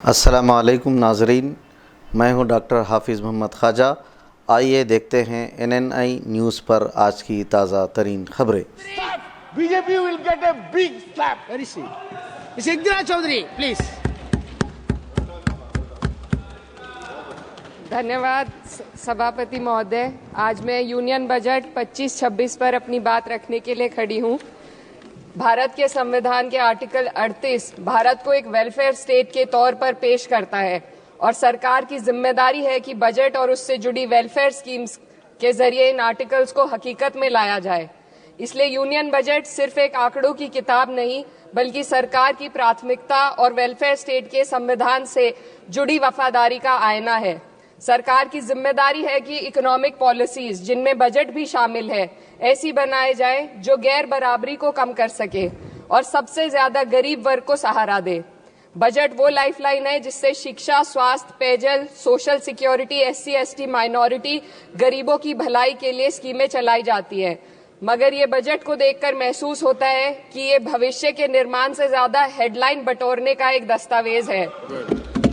अस्सलामु अलैकुम नाज़रीन, मैं हूं डॉक्टर हाफिज़ मोहम्मद ख्वाजा। आइए देखते हैं NNI न्यूज़ पर आज की ताज़ा तरीन खबरें। BJP will get a big slap. Where is he? Mr. Indira Chaudhary, please. धन्यवाद सभापति महोदय। आज मैं यूनियन बजट 25-26 पर अपनी बात रखने के लिए खड़ी हूं। भारत के संविधान के आर्टिकल 38 भारत को एक वेलफेयर स्टेट के तौर पर पेश करता है और सरकार की जिम्मेदारी है कि बजट और उससे जुड़ी वेलफेयर स्कीम्स के जरिए इन आर्टिकल्स को हकीकत में लाया जाए। इसलिए यूनियन बजट सिर्फ एक आंकड़ों की किताब नहीं, बल्कि सरकार की प्राथमिकता और वेलफेयर स्टेट के संविधान से जुड़ी वफादारी का आईना है। सरकार की जिम्मेदारी है कि इकोनॉमिक पॉलिसीज, जिनमें बजट भी शामिल है, ऐसी बनाए जाए जो गैर बराबरी को कम कर सके और सबसे ज्यादा गरीब वर्ग को सहारा दे। बजट वो लाइफलाइन है जिससे शिक्षा, स्वास्थ्य, पेयजल, सोशल सिक्योरिटी, SC/ST माइनॉरिटी, गरीबों की भलाई के लिए स्कीमें चलाई जाती है। मगर ये बजट को देखकर महसूस होता है कि ये भविष्य के निर्माण से ज्यादा हेडलाइन बटोरने का एक दस्तावेज है।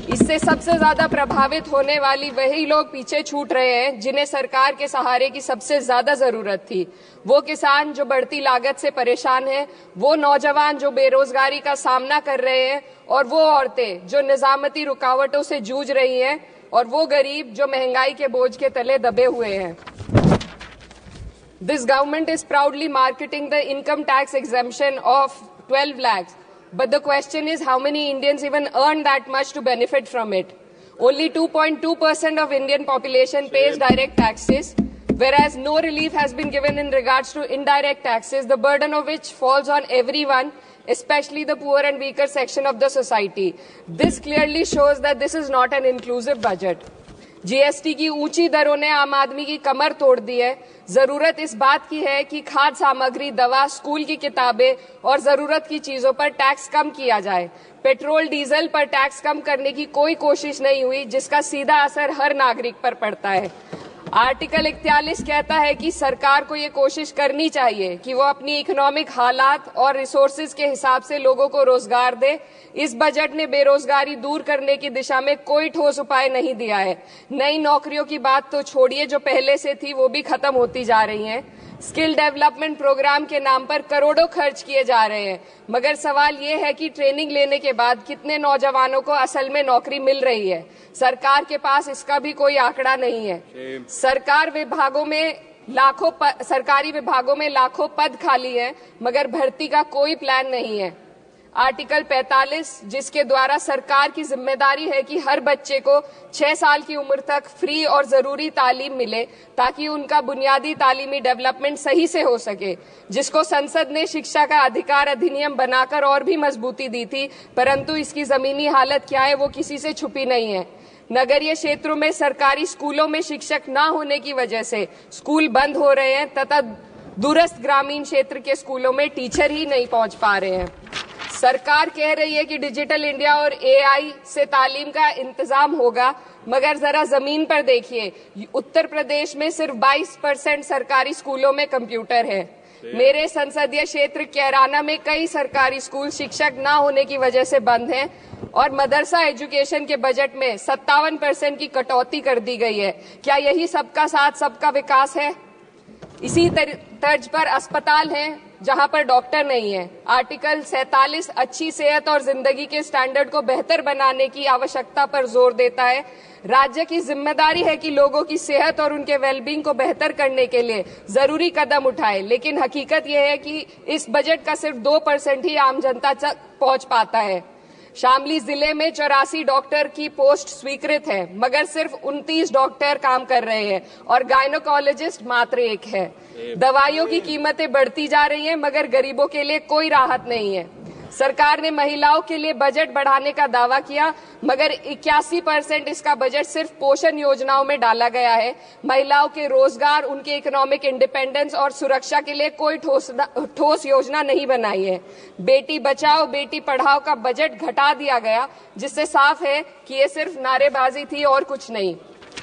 इससे सबसे ज्यादा प्रभावित होने वाली वही लोग पीछे छूट रहे हैं जिन्हें सरकार के सहारे की सबसे ज्यादा जरूरत थी। वो किसान जो बढ़ती लागत से परेशान हैं, वो नौजवान जो बेरोजगारी का सामना कर रहे हैं, और वो औरतें जो निजामती रुकावटों से जूझ रही हैं, और वो गरीब जो महंगाई के बोझ के तले दबे हुए हैं। This government is proudly marketing the income tax exemption of 12 lakhs. But the question is, how many Indians even earn that much to benefit from it? Only 2.2% of Indian population pays direct taxes, whereas no relief has been given in regards to indirect taxes, the burden of which falls on everyone, especially the poor and weaker section of the society. This clearly shows that this is not an inclusive budget. GST की ऊंची दरों ने आम आदमी की कमर तोड़ दी है। जरूरत इस बात की है कि खाद्य सामग्री, दवा, स्कूल की किताबें और जरूरत की चीजों पर टैक्स कम किया जाए। पेट्रोल, डीजल पर टैक्स कम करने की कोई कोशिश नहीं हुई, जिसका सीधा असर हर नागरिक पर पड़ता है। आर्टिकल 41 कहता है कि सरकार को ये कोशिश करनी चाहिए कि वो अपनी इकोनॉमिक हालात और रिसोर्सेज के हिसाब से लोगों को रोजगार दे। इस बजट ने बेरोजगारी दूर करने की दिशा में कोई ठोस उपाय नहीं दिया है। नई नौकरियों की बात तो छोड़िए, जो पहले से थी वो भी खत्म होती जा रही हैं। स्किल डेवलपमेंट प्रोग्राम के नाम पर करोड़ों खर्च किए जा रहे हैं, मगर सवाल ये है कि ट्रेनिंग लेने के बाद कितने नौजवानों को असल में नौकरी मिल रही है। सरकार के पास इसका भी कोई आंकड़ा नहीं है। सरकारी विभागों में लाखों पद खाली हैं, मगर भर्ती का कोई प्लान नहीं है। आर्टिकल 45, जिसके द्वारा सरकार की जिम्मेदारी है कि हर बच्चे को 6 साल की उम्र तक फ्री और जरूरी तालीम मिले ताकि उनका बुनियादी तालीमी डेवलपमेंट सही से हो सके, जिसको संसद ने शिक्षा का अधिकार अधिनियम बनाकर और भी मजबूती दी थी, परंतु इसकी जमीनी हालत क्या है वो किसी से छुपी नहीं है। नगरीय क्षेत्रों में सरकारी स्कूलों में शिक्षक न होने की वजह से स्कूल बंद हो रहे हैं तथा दूरस्थ ग्रामीण क्षेत्र के स्कूलों में टीचर ही नहीं पहुंच पा रहे हैं। सरकार कह रही है कि डिजिटल इंडिया और AI से तालीम का इंतजाम होगा, मगर जरा जमीन पर देखिए, उत्तर प्रदेश में सिर्फ 22% सरकारी स्कूलों में कंप्यूटर है। मेरे संसदीय क्षेत्र कैराना में कई सरकारी स्कूल शिक्षक न होने की वजह से बंद हैं और मदरसा एजुकेशन के बजट में 57% की कटौती कर दी गई है। क्या यही सबका साथ सबका विकास है? इसी तर्ज पर अस्पताल हैं जहां पर डॉक्टर नहीं है। आर्टिकल 47 अच्छी सेहत और जिंदगी के स्टैंडर्ड को बेहतर बनाने की आवश्यकता पर जोर देता है। राज्य की जिम्मेदारी है कि लोगों की सेहत और उनके वेलबींग को बेहतर करने के लिए जरूरी कदम उठाए, लेकिन हकीकत यह है कि इस बजट का सिर्फ 2% ही आम जनता तक पहुंच पाता है। शामली जिले में 84 डॉक्टर की पोस्ट स्वीकृत है, मगर सिर्फ 29 डॉक्टर काम कर रहे हैं और गायनोकोलॉजिस्ट मात्र 1 है। दवाइयों की कीमतें बढ़ती जा रही हैं, मगर गरीबों के लिए कोई राहत नहीं है। सरकार ने महिलाओं के लिए बजट बढ़ाने का दावा किया, मगर 81% इसका बजट सिर्फ पोषण योजनाओं में डाला गया है। महिलाओं के रोजगार, उनके इकोनॉमिक इंडिपेंडेंस और सुरक्षा के लिए कोई ठोस योजना नहीं बनाई है। बेटी बचाओ बेटी पढ़ाओ का बजट घटा दिया गया, जिससे साफ है कि ये सिर्फ नारेबाजी थी और कुछ नहीं।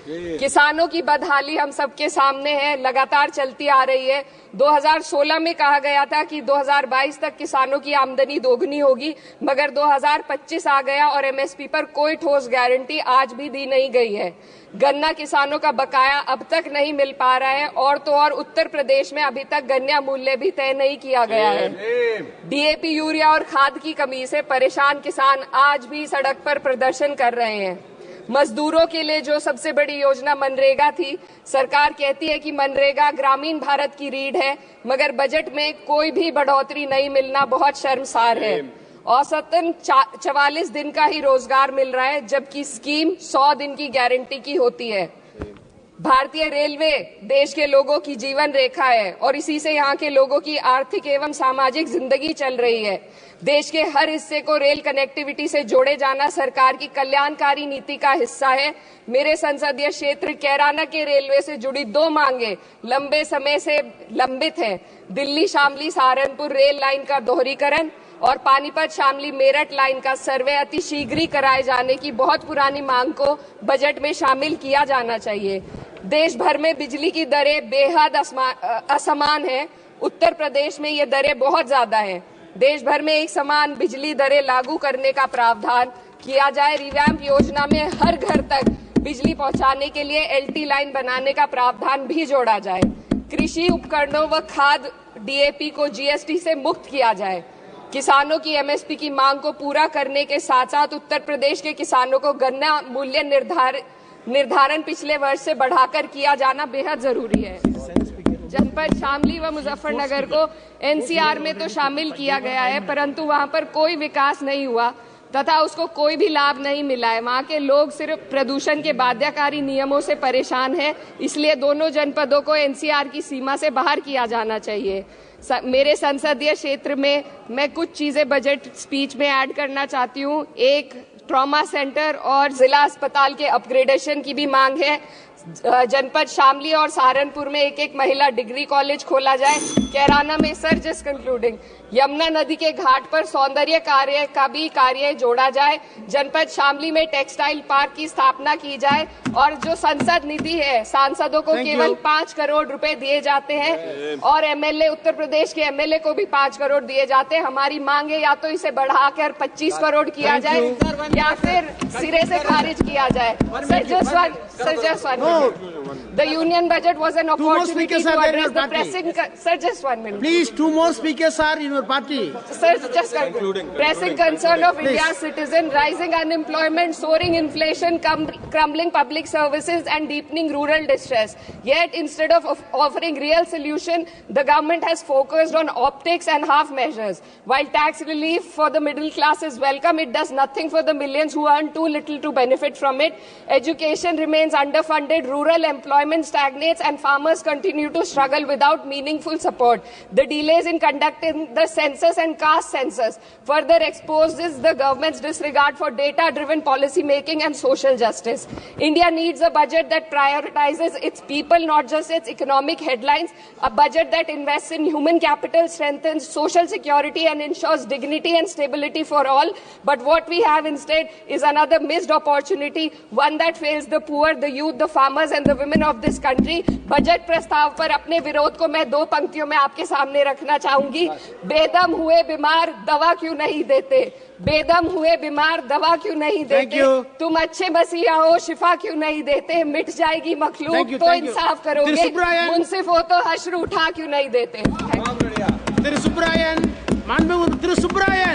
किसानों की बदहाली हम सबके सामने है, लगातार चलती आ रही है। 2016 में कहा गया था कि 2022 तक किसानों की आमदनी दोगुनी होगी, मगर 2025 आ गया और एमएसपी पर कोई ठोस गारंटी आज भी दी नहीं गई है। गन्ना किसानों का बकाया अब तक नहीं मिल पा रहा है और तो और उत्तर प्रदेश में अभी तक गन्ना मूल्य भी तय नहीं किया गया है। डीएपी, यूरिया और खाद की कमी से परेशान किसान आज भी सड़क पर प्रदर्शन कर रहे हैं। मजदूरों के लिए जो सबसे बड़ी योजना मनरेगा थी, सरकार कहती है कि मनरेगा ग्रामीण भारत की रीढ़ है, मगर बजट में कोई भी बढ़ोतरी नहीं मिलना बहुत शर्मसार है। औसतन 44 दिन का ही रोजगार मिल रहा है, जबकि स्कीम 100 दिन की गारंटी की होती है। भारतीय रेलवे देश के लोगों की जीवन रेखा है और इसी से यहाँ के लोगों की आर्थिक एवं सामाजिक जिंदगी चल रही है। देश के हर हिस्से को रेल कनेक्टिविटी से जोड़े जाना सरकार की कल्याणकारी नीति का हिस्सा है। मेरे संसदीय क्षेत्र कैराना के रेलवे से जुड़ी 2 मांगे लंबे समय से लंबित हैं। दिल्ली शामली सहारनपुर रेल लाइन का दोहरीकरण और पानीपत शामली मेरठ लाइन का सर्वे अति शीघ्र ही कराए जाने की बहुत पुरानी मांग को बजट में शामिल किया जाना चाहिए। देश भर में बिजली की दरें बेहद असमान है। उत्तर प्रदेश में ये दरें बहुत ज्यादा हैं। देश भर में एक समान बिजली दरें लागू करने का प्रावधान किया जाए। रिवैम्प योजना में हर घर तक बिजली पहुंचाने के लिए एलटी लाइन बनाने का प्रावधान भी जोड़ा जाए। कृषि उपकरणों व खाद डीएपी को जीएसटी से मुक्त किया जाए। किसानों की एमएसपी की मांग को पूरा करने के साथ साथ उत्तर प्रदेश के किसानों को गन्ना मूल्य निर्धारण पिछले वर्ष से बढ़ाकर किया जाना बेहद जरूरी है। जनपद शामली व मुजफ्फरनगर को एनसीआर में तो शामिल किया गया है, परंतु वहां पर कोई विकास नहीं हुआ तथा उसको कोई भी लाभ नहीं मिला है। वहां के लोग सिर्फ प्रदूषण के बाध्यकारी नियमों से परेशान हैं, इसलिए दोनों जनपदों को एनसीआर की सीमा से बाहर किया जाना चाहिए। मेरे संसदीय क्षेत्र में मैं कुछ चीजें बजट स्पीच में ऐड करना चाहती हूँ। एक, ट्रॉमा सेंटर और जिला अस्पताल के अपग्रेडेशन की भी मांग है। जनपद शामली और सहारनपुर में एक महिला डिग्री कॉलेज खोला जाए। कैराना में सर जस्ट कंक्लूडिंग, यमुना नदी के घाट पर सौंदर्य कार्य का भी कार्य जोड़ा जाए। जनपद शामली में टेक्सटाइल पार्क की स्थापना की जाए और जो संसद निधि है, सांसदों को केवल 5 करोड़ रुपए दिए जाते हैं और एमएलए, उत्तर प्रदेश के एमएलए को भी 5 करोड़ दिए जाते हैं। हमारी मांग है या तो इसे बढ़ाकर 25 करोड़ किया जाए या फिर सिरे से खारिज किया जाए। The union budget was an opportunity to address the pressing. Sir, just 1 minute. Please, 2 more speakers are in your party. Sir, just pressing concern of India's citizen, rising unemployment, soaring inflation, crumbling public services, and deepening rural distress. Yet, instead of offering real solution, the government has focused on optics and half measures. While tax relief for the middle class is welcome, it does nothing for the millions who earn too little to benefit from it. Education remains underfunded, rural employment stagnates, and farmers continue to struggle without meaningful support. The delays in conducting the census and caste census further exposes the government's disregard for data-driven policy making and social justice. India needs a budget that prioritizes its people, not just its economic headlines. A budget that invests in human capital, strengthens social security, and ensures dignity and stability for all. But what we have instead is another missed opportunity, one that fails the poor, the youth, the farmers and the women of this country. Budget प्रस्ताव पर अपने विरोध को मैं 2 पंक्तियों में आपके सामने रखना चाहूंगी। बेदम हुए बीमार दवा क्यों नहीं देते? बेदम हुए बीमार दवा क्यों नहीं देते? तुम अच्छे मसीहा हो, शिफा क्यों नहीं देते? मिट जाएगी मखलूक तो इंसाफ करोगे, मुंसिफ हो तो हश्र उठा क्यों नहीं देते? Thiru Subrayan, Manbu Thiru Subrayan.